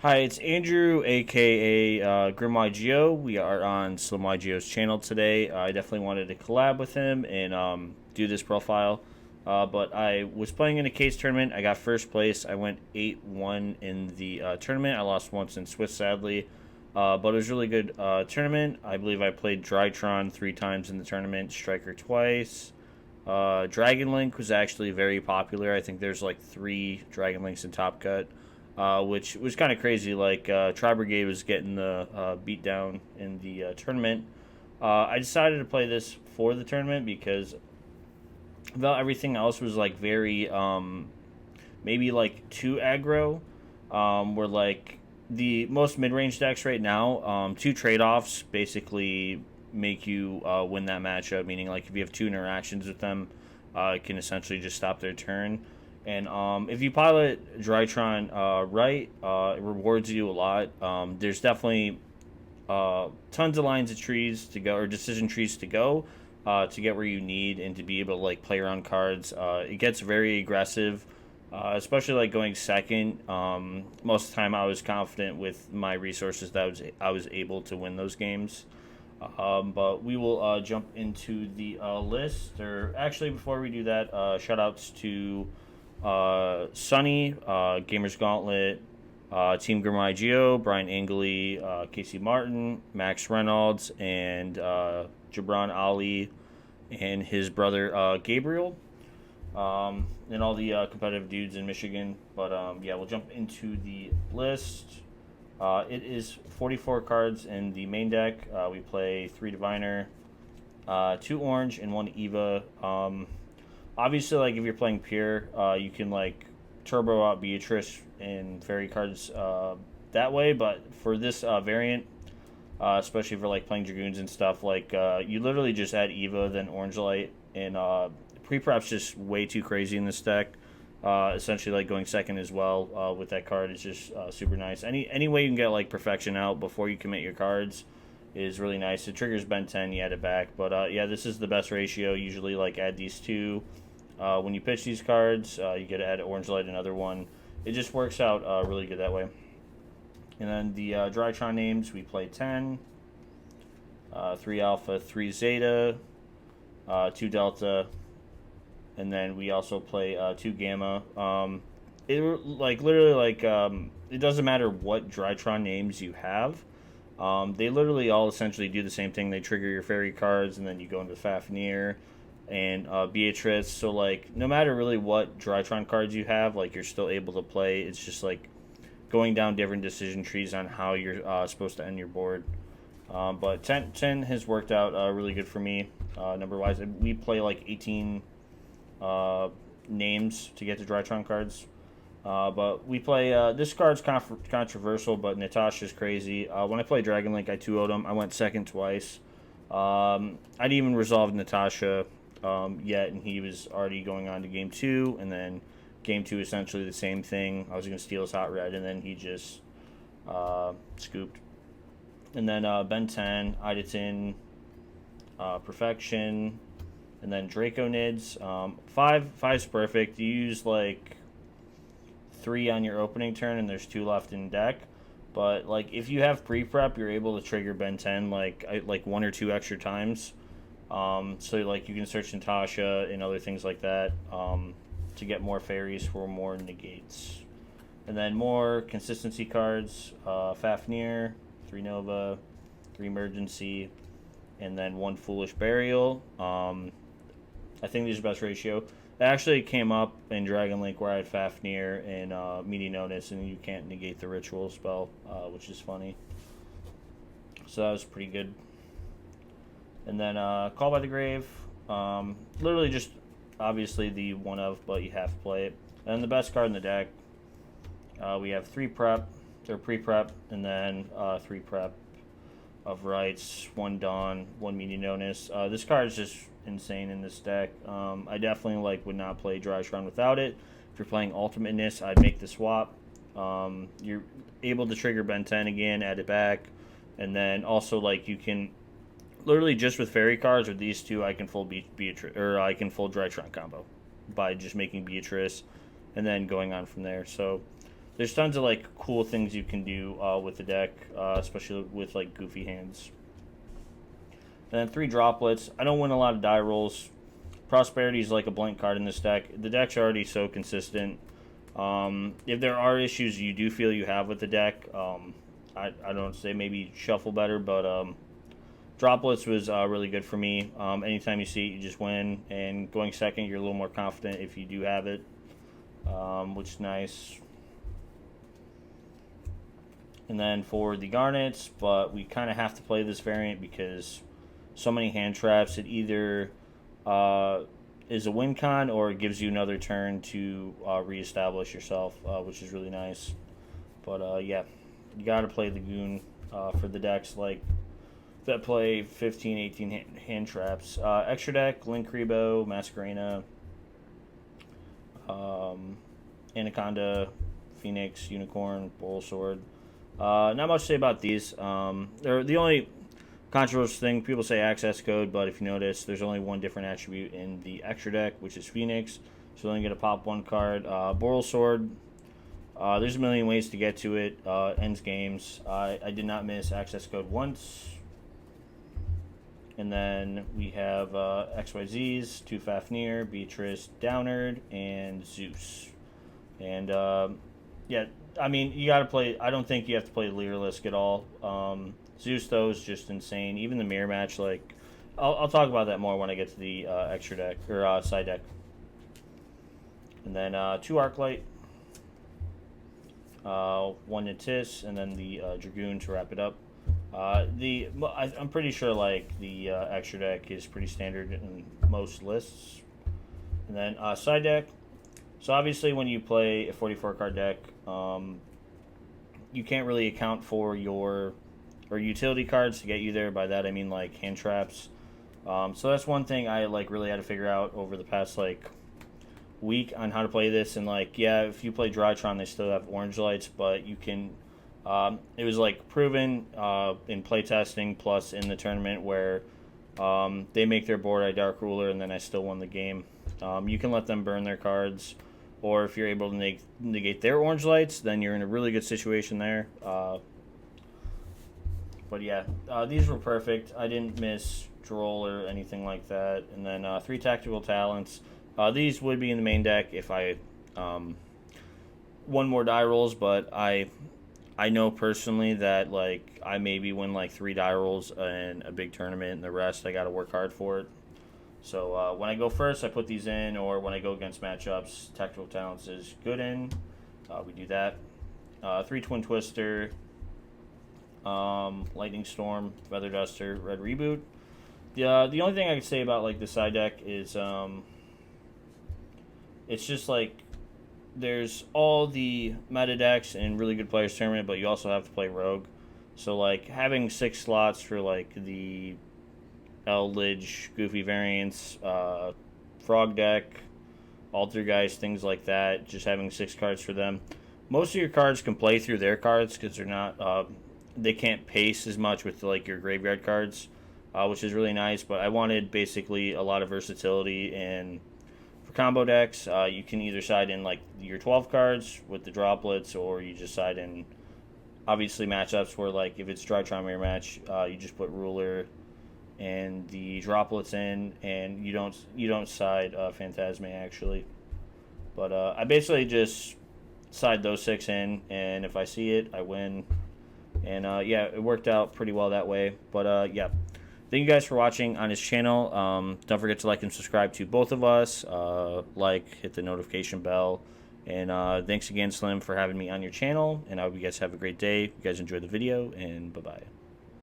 Hi, it's Andrew, aka Grim YGO. We are on Slim YGO's channel today. I definitely wanted to collab with him and do this profile. But I was playing in a case tournament. I got first place. I went 8-1 in the tournament. I lost once in Swiss, sadly. But it was a really good tournament. I believe I played DRYTRON 3 times in the tournament, Striker twice. Dragon Link was actually very popular. I think there's like 3 Dragon Links in Top Cut, which was kind of crazy. Like Tri Brigade was getting the beat down in the tournament. I decided to play this for the tournament because about everything else was like very maybe like too aggro. Where like the most mid-range decks right now, 2 trade-offs basically make you win that matchup. Meaning, like if you have 2 interactions with them, it can essentially just stop their turn. And if you pilot DRYTRON right, it rewards you a lot. There's definitely tons of lines of trees to go, or decision trees to go, to get where you need and to be able to like play around cards. It gets very aggressive, especially like going second. Most of the time, I was confident with my resources that I was able to win those games. But we will jump into the list. Or actually, before we do that, shout outs to Sunny, Gamers Gauntlet, Team Grim IGO, Brian Angley, Casey Martin, Max Reynolds, and Jabron Ali, and his brother Gabriel, and all the competitive dudes in Michigan. But yeah, we'll jump into the list. It is 44 cards in the main deck. We play 3 Diviner, 2 Orange, and 1 Eva. Obviously, like if you're playing Pure, you can like turbo out Beatrice and fairy cards that way. But for this variant, especially for like playing Dragoons and stuff, like you literally just add Eva, then Orange Light, and pre-prep's just way too crazy in this deck. Essentially, like going second as well with that card is just super nice. Any way you can get like perfection out before you commit your cards is really nice. It triggers Ben 10, you add it back. But yeah, this is the best ratio. Usually, like add these 2. When you pitch these cards, you get to add Orange Light, another one. It just works out really good that way. And then the DRYTRON names, we play 10, 3 Alpha, 3 Zeta, 2 Delta, and then we also play 2 Gamma. It like literally like it doesn't matter what DRYTRON names you have. They literally all essentially do the same thing. They trigger your fairy cards, and then you go into Fafnir and Beatrice. So like no matter really what DRYTRON cards you have, like you're still able to play. It's just like going down different decision trees on how you're supposed to end your board. But 10 has worked out really good for me number wise. We play like 18 names to get to DRYTRON cards. But we play this card's controversial, but Natasha's crazy. When I played Dragon Link, I 2-0'd him. I went second twice. I didn't even resolve Natasha yet, and he was already going on to game 2, and then game 2 essentially the same thing. I was going to steal his hot red, and then he just scooped. And then Ben 10, Idatin, Perfection, and then Draco Nids. 5's perfect. You use like 3 on your opening turn, and there's 2 left in deck. But like if you have pre-prep, you're able to trigger Ben 10 like 1 or 2 extra times. So like you can search Natasha and other things like that to get more fairies for more negates. And then more consistency cards: Fafnir, 3 Nova, 3 Emergency, and then 1 Foolish Burial. I think these are best ratio. It actually came up in Dragon Link where I had Fafnir and Meaty Notice, and you can't negate the ritual spell, which is funny. So that was pretty good. And then Call by the Grave. Literally just obviously the one of, but you have to play it. And the best card in the deck, we have 3 prep, or pre-prep, and then 3 prep of Rights, 1 Dawn, 1 Meaty Notice. This card is just insane in this deck. I definitely like would not play DRYTRON without it. If you're playing Ultimateness, I'd make the swap. You're able to trigger Ben 10 again, add it back, and then also like you can literally just with fairy cards or these 2, I can full Beatrice, or I can full DRYTRON combo by just making Beatrice and then going on from there. So there's tons of like cool things you can do with the deck, especially with like goofy hands. And then 3 droplets. I don't win a lot of die rolls. Prosperity is like a blank card in this deck. The deck's already so consistent. If there are issues you do feel you have with the deck, I don't say maybe shuffle better, but droplets was really good for me. Anytime you see it, you just win. And going second, you're a little more confident if you do have it, which is nice. And then for the garnets, but we kind of have to play this variant because so many hand traps. It either is a win con or it gives you another turn to reestablish yourself, which is really nice. But yeah, you got to play the goon for the decks like that play 15, 18 hand traps. Extra deck, Link Rebo, Masquerena, Anaconda, Phoenix, Unicorn, Boral Sword. Not much to say about these. They're the only controversial thing. People say access code, but if you notice, there's only one different attribute in the extra deck, which is Phoenix. So only going to pop 1 card. Boral Sword. There's a million ways to get to it. Ends games. I did not miss access code once. And then we have XYZs, 2 Fafnir, Beatrice, Downard, and Zeus. And yeah, I mean, you got to play. I don't think you have to play Leerlisk at all. Zeus, though, is just insane. Even the mirror match, like, I'll talk about that more when I get to the extra deck, or side deck. And then 2 Arclight, 1 Natis, and then the Dragoon to wrap it up. I'm pretty sure, like, the extra deck is pretty standard in most lists. And then side deck. So obviously when you play a 44-card deck, you can't really account for your utility cards to get you there. By that I mean like hand traps. So that's one thing I like really had to figure out over the past like week on how to play this. And like, yeah, if you play DRYTRON, they still have orange lights, but you can. It was like proven in playtesting plus in the tournament where they make their board a Dark Ruler, and then I still won the game. You can let them burn their cards. Or if you're able to negate their orange lights, then you're in a really good situation there. But yeah, these were perfect. I didn't miss Droll or anything like that. And then 3 tactical talents. These would be in the main deck if I won more die rolls, but I know personally that like I maybe win like 3 die rolls in a big tournament, and the rest I got to work hard for it. So when I go first, I put these in, or when I go against matchups, Tactical Talents is good in. We do that. 3 Twin Twister, Lightning Storm, Feather Duster, Red Reboot. The only thing I could say about like the side deck is it's just like there's all the meta decks in really good players tournament, but you also have to play Rogue. So like having 6 slots for like the Eldritch, Goofy variants, Frog deck, Alter Guys, things like that. Just having 6 cards for them. Most of your cards can play through their cards because they're not. They can't pace as much with like your graveyard cards, which is really nice. But I wanted basically a lot of versatility, and for combo decks, you can either side in like your 12 cards with the droplets, or you just side in obviously matchups where like if it's DRYTRON mirror match, you just put Ruler and the droplets in, and you don't side Phantasme actually. But I basically just side those 6 in, and if I see it, I win. And yeah, it worked out pretty well that way. But yeah, thank you guys for watching on his channel. Don't forget to like and subscribe to both of us. Hit the notification bell. And thanks again, Slim, for having me on your channel. And I hope you guys have a great day. You guys enjoyed the video, and bye-bye.